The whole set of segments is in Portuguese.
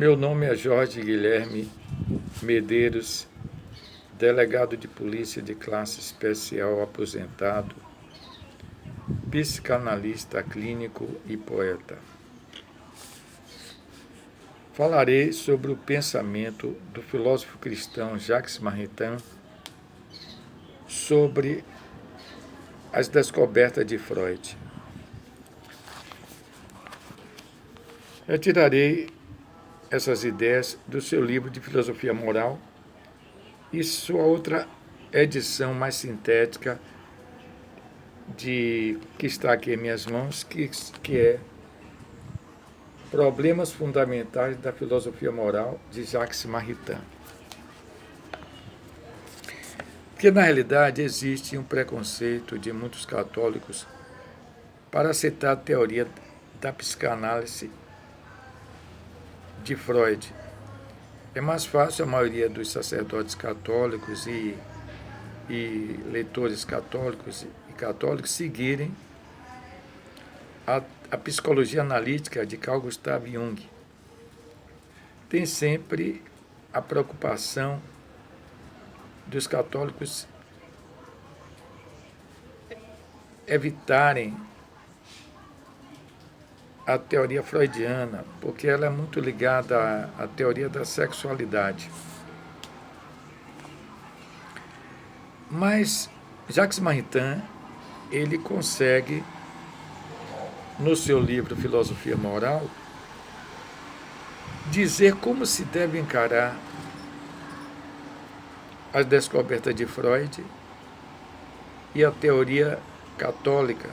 Meu nome é Jorge Guilherme Medeiros, delegado de polícia de classe especial aposentado, psicanalista clínico e poeta. Falarei sobre o pensamento do filósofo cristão Jacques Maritain sobre as descobertas de Freud. Retirarei essas ideias do seu livro de filosofia moral e sua outra edição mais sintética que está aqui em minhas mãos, que é Problemas Fundamentais da Filosofia Moral, de Jacques Maritain. Porque, na realidade, existe um preconceito de muitos católicos para aceitar a teoria da psicanálise de Freud. É mais fácil a maioria dos sacerdotes católicos e leitores católicos e católicos seguirem a psicologia analítica de Carl Gustav Jung. Tem sempre a preocupação dos católicos evitarem a teoria freudiana, porque ela é muito ligada à teoria da sexualidade. Mas Jacques Maritain, ele consegue, no seu livro Filosofia Moral, dizer como se deve encarar as descobertas de Freud e a teoria católica,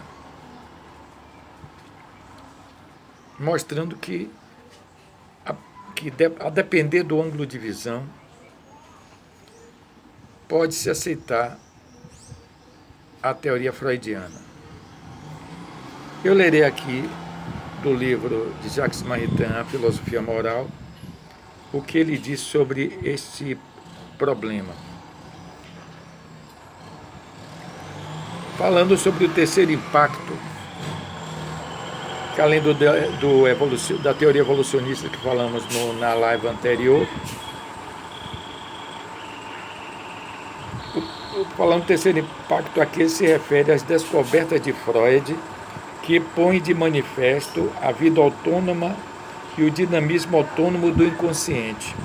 mostrando que a depender do ângulo de visão, pode-se aceitar a teoria freudiana. Eu lerei aqui do livro de Jacques Maritain, A Filosofia Moral, o que ele diz sobre este problema. Falando sobre o terceiro impacto, que além da teoria evolucionista que falamos na live anterior, falando do terceiro impacto aqui se refere às descobertas de Freud, que põe de manifesto a vida autônoma e o dinamismo autônomo do inconsciente.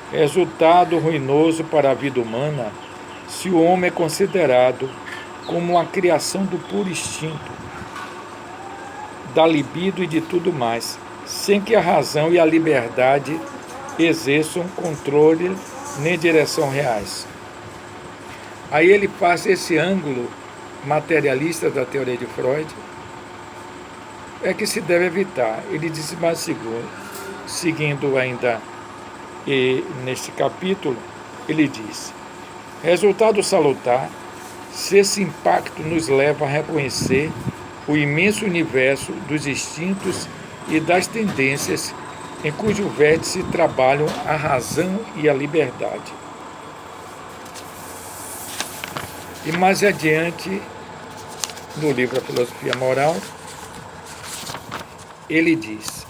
Resultado ruinoso para a vida humana se o homem é considerado como uma criação do puro instinto, da libido e de tudo mais, sem que a razão e a liberdade exerçam controle nem direção reais. Aí ele faz esse ângulo materialista da teoria de Freud, é que se deve evitar. Ele diz mais seguindo ainda neste capítulo, ele diz: resultado salutar se esse impacto nos leva a reconhecer o imenso universo dos instintos e das tendências em cujo vértice trabalham a razão e a liberdade. E mais adiante, no livro A Filosofia Moral, ele diz: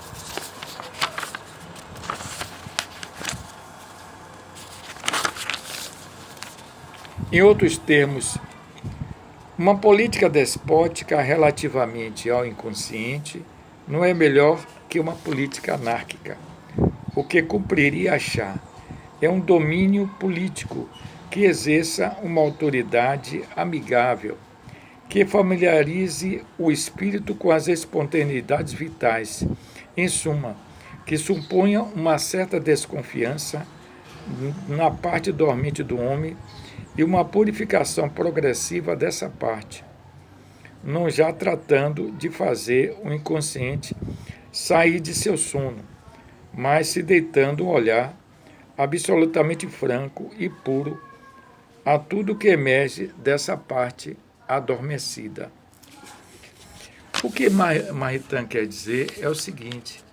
em outros termos, uma política despótica relativamente ao inconsciente não é melhor que uma política anárquica. O que cumpriria achar é um domínio político que exerça uma autoridade amigável, que familiarize o espírito com as espontaneidades vitais, em suma, que suponha uma certa desconfiança na parte dormente do homem e uma purificação progressiva dessa parte, não já tratando de fazer o inconsciente sair de seu sono, mas se deitando um olhar absolutamente franco e puro a tudo que emerge dessa parte adormecida. O que Maritain quer dizer é o seguinte: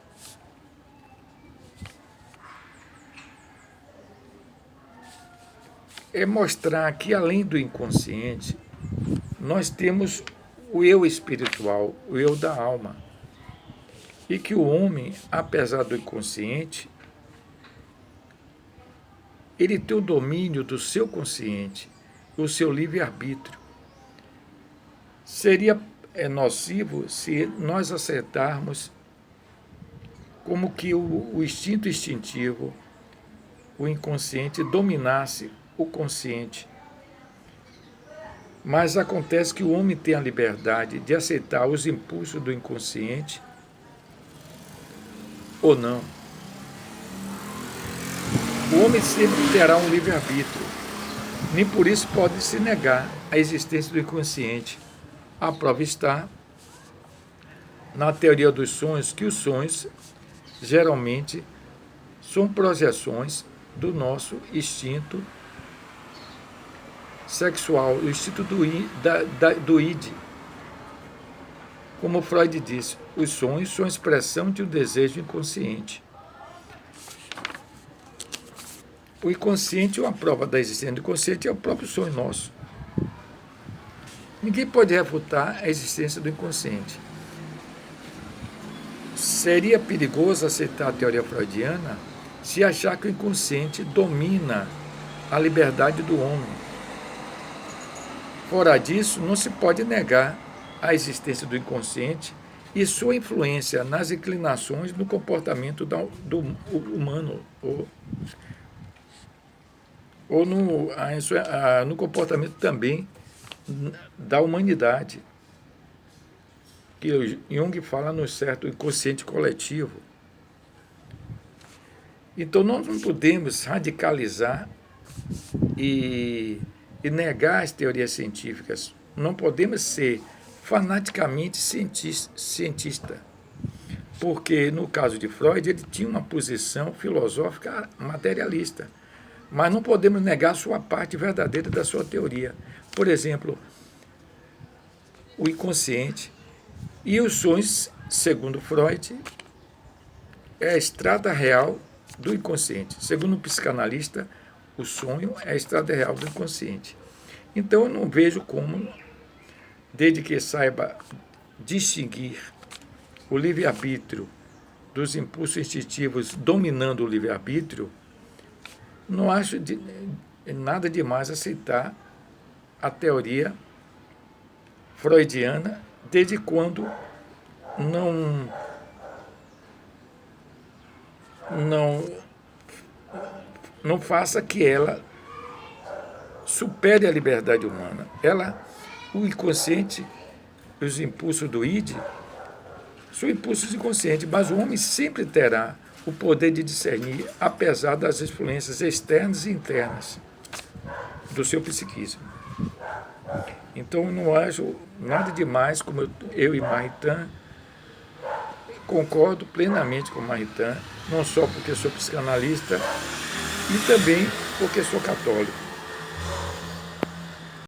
é mostrar que, além do inconsciente, nós temos o eu espiritual, o eu da alma, e que o homem, apesar do inconsciente, ele tem o domínio do seu consciente, o seu livre-arbítrio. Seria nocivo se nós aceitarmos como que o instinto instintivo, o inconsciente, dominasse o consciente. Mas acontece que o homem tem a liberdade de aceitar os impulsos do inconsciente ou não. O homem sempre terá um livre-arbítrio, nem por isso pode se negar a existência do inconsciente. A prova está na teoria dos sonhos, que os sonhos geralmente são projeções do nosso instinto sexual, o instinto do id. Como Freud disse, os sonhos são a expressão de um desejo inconsciente. O inconsciente, uma prova da existência do inconsciente, é o próprio sonho nosso. Ninguém pode refutar a existência do inconsciente. Seria perigoso aceitar a teoria freudiana se achar que o inconsciente domina a liberdade do homem. Fora disso, não se pode negar a existência do inconsciente e sua influência nas inclinações no comportamento do humano, ou no comportamento também da humanidade, que Jung fala no certo inconsciente coletivo. Então nós não podemos radicalizar e negar as teorias científicas. Não podemos ser fanaticamente cientista, porque no caso de Freud ele tinha uma posição filosófica materialista, mas não podemos negar a sua parte verdadeira da sua teoria. Por exemplo, o inconsciente e os sonhos, segundo Freud, é a estrada real do inconsciente. Segundo o psicanalista, o sonho é a estrada real do inconsciente. Então eu não vejo como, desde que saiba distinguir o livre-arbítrio dos impulsos instintivos dominando o livre-arbítrio, não acho nada demais aceitar a teoria freudiana, desde quando não faça que ela supere a liberdade humana. O inconsciente, os impulsos do id, são impulsos inconscientes, mas o homem sempre terá o poder de discernir, apesar das influências externas e internas do seu psiquismo. Então, não acho nada demais, como eu e Maritain, concordo plenamente com Maritain, não só porque sou psicanalista, e também porque sou católico.